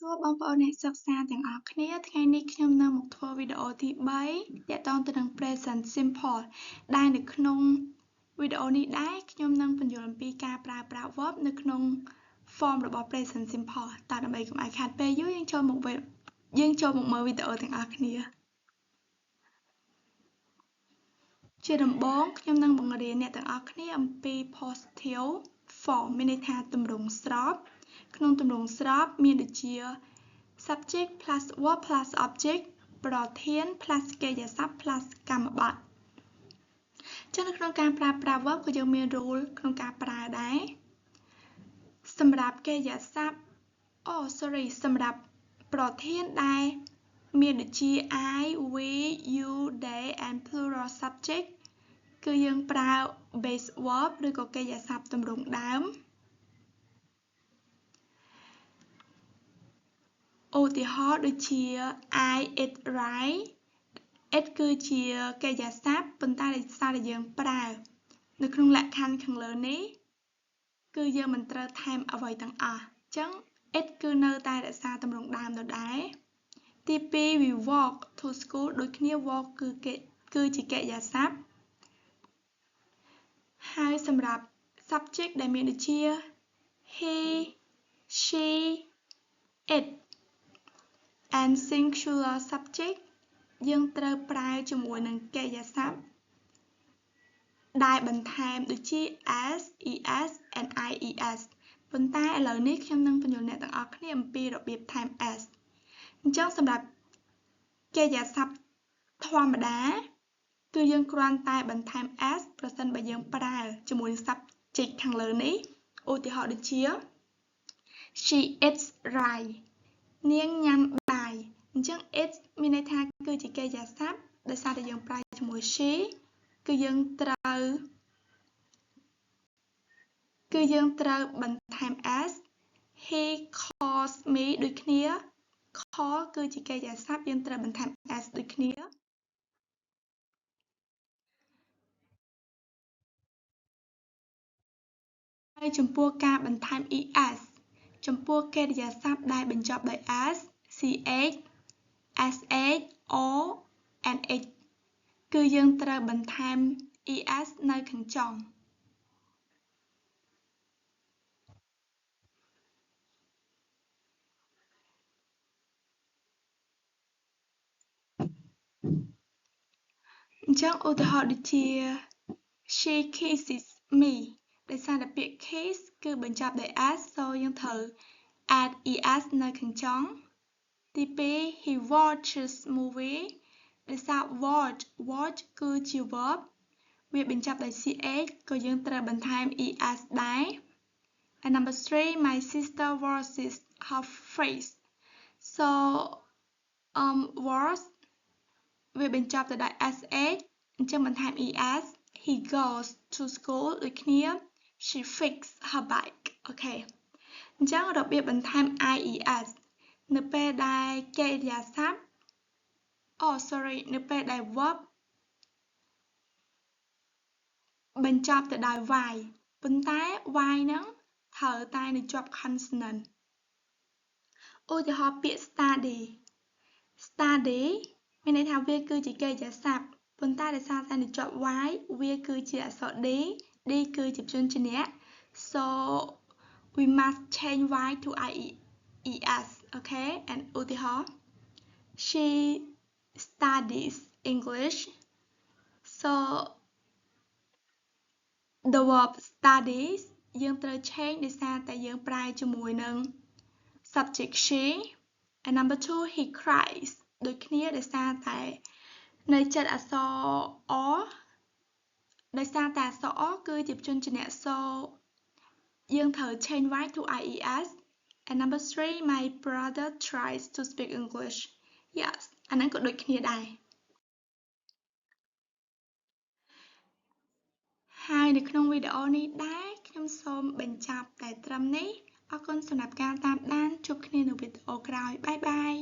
សួរបងប្អូនអ្នកសិក្សាទាំងអស់គ្នាថ្ងៃនេះខ្ញុំនឹងមកធ្វើវីដេអូទី3ទាក់ទងទៅនឹង present simple ដែលនៅក្នុងវីដេអូនេះដែរខ្ញុំនឹងពន្យល់អំពីការប្រើប្រាស់ verb នៅក្នុង form របស់ present simple តើដើម្បីកុំឲ្យខាតពេលយូរយើងចូលមកមើលវីដេអូទាំងអស់គ្នាជាដំបូងខ្ញុំនឹងបង្រៀនអ្នកទាំងអស់គ្នាអំពី positive form មានន័យថាទម្រង់ស្របក្នុងទម្រង់ស្របមានដូចជា subject plus verb plus object ប្រធាន plus កិរិយាសព្ទ plus កម្មបត្តិចឹងនៅក្នុងការប្រើប្រាស់ verb ក៏យើងមាន rule ក្នុងការប្រើដែរសម្រាប់កិរិយាសព្ទសម្រាប់ប្រធានដែលមានដូចជា I, we, you, they and plural subject គឺយើងប្រើ base verb ឬក៏កិរិយាសព្ទទម្រង់ដើមឧទាហរណ៍ដូចជា I eat rice it គឺជាកិរិយាសព្ទប៉ុន្តែដោយសារតែយើងប្រើនៅក្នុងលក្ខខណ្ឌខាងលើនេះគឺយើងមិនត្រូវថែមអ្វីទាំងអស់អញ្ចឹង it គឺនៅតែរក្សាទម្រង់ដើមដដែលទី2 we walk to school ដូចគ្នា walk គឺជាកិរិយាសព្ទហើយសម្រាប់ subject ដែលមានដូចជា he she it and singular subject យើងត្រូវប្រើជាមួយនឹងកិរិយាសព្ទដែលបន្ថែមដូចជា s, es and ies ប៉ុន្តែឥឡូវនេះខ្ញុំនឹងពន្យល់អ្នកទាំងអស់គ្នាអំពីរបៀបថែម s អញ្ចឹងសម្រាប់កិរិយាសព្ទធម្មតាគឺយើងគ្រាន់តែបន្ថែម s ប្រសិនបើយើងប្រើជាមួយនឹង subject ខាងលើនេះឧទាហរណ៍ដូចជា she eats rice នាងញ៉ាំបាយអញ្ចឹង it មានន័យថាគឺជាកិរិយាសព្ទដោយសារតែយើងប្រើជាមួយ she គឺយើងត្រូវបន្ថែម s he calls me ដូចគ្នា call គឺជាកិរិយាសព្ទយើងត្រូវបន្ថែម s ដូចគ្នាហើយចំពោះការបន្ថែម es ចំពោះកិរិយាសព្ទដែលបញ្ចប់ដោយ s, ch, sh, o and h គឺយើងត្រូវបន្ថែម es នៅខាងចុងអញ្ចឹងឧទាហរណ៍ដូចជា she kisses me ដោយសារតែពាក្យ kiss គឺបញ្ចប់ដោយ s យើងត្រូវ add es នៅខាងចុងទី2 he watches movie ដោយសារ watch គឺជា verb វាបញ្ចប់ដោយ ch ក៏យើងត្រូវបន្ថែម es ដែរ and number 3 my sister washes her face was វាបញ្ចប់ទៅដោយ sh អញ្ចឹងបន្ថែម es he goes to school ដូចគ្នា she fixed her bike អូខេអញ្ចឹងរបៀបបន្ថែម ies នៅពេលដែលកិរិយាសព្ទនៅពេលដែល verb បញ្ចប់ទៅដោយ y ប៉ុន្តែ y ហ្នឹងត្រូវតែនៅជាប់ consonant ឧទាហរណ៍ពាក្យ study មានន័យថាវាគឺជាកិរិយាសព្ទប៉ុន្តែដោយសារតែនៅជាប់ y វាគឺជាអក្សរ d គឺជាព្យញ្ជនៈ so we must change y to ies អូខេ and ឧទាហរណ៍ she studies English so the verb studies យើងត្រូវ change ដោយសារតែយើងប្រើជាមួយនឹង subject she and number 2 he cries ដូចគ្នាដោយសារតែនៅចិត្តអក្សរ ដោយសារតែអក្សរ គឺជាព្យញ្ជនៈ so យើងត្រូវ change y to ies and number 3 my brother tries to speak English yes អាហ្នឹងក៏ដូចគ្នាដែរហើយនៅក្នុងវីដេអូនេះដែរខ្ញុំសូមបញ្ចប់តែត្រឹមនេះអរគុណសម្រាប់ការតាមដានជួបគ្នានៅវីដេអូក្រោយបាយបាយ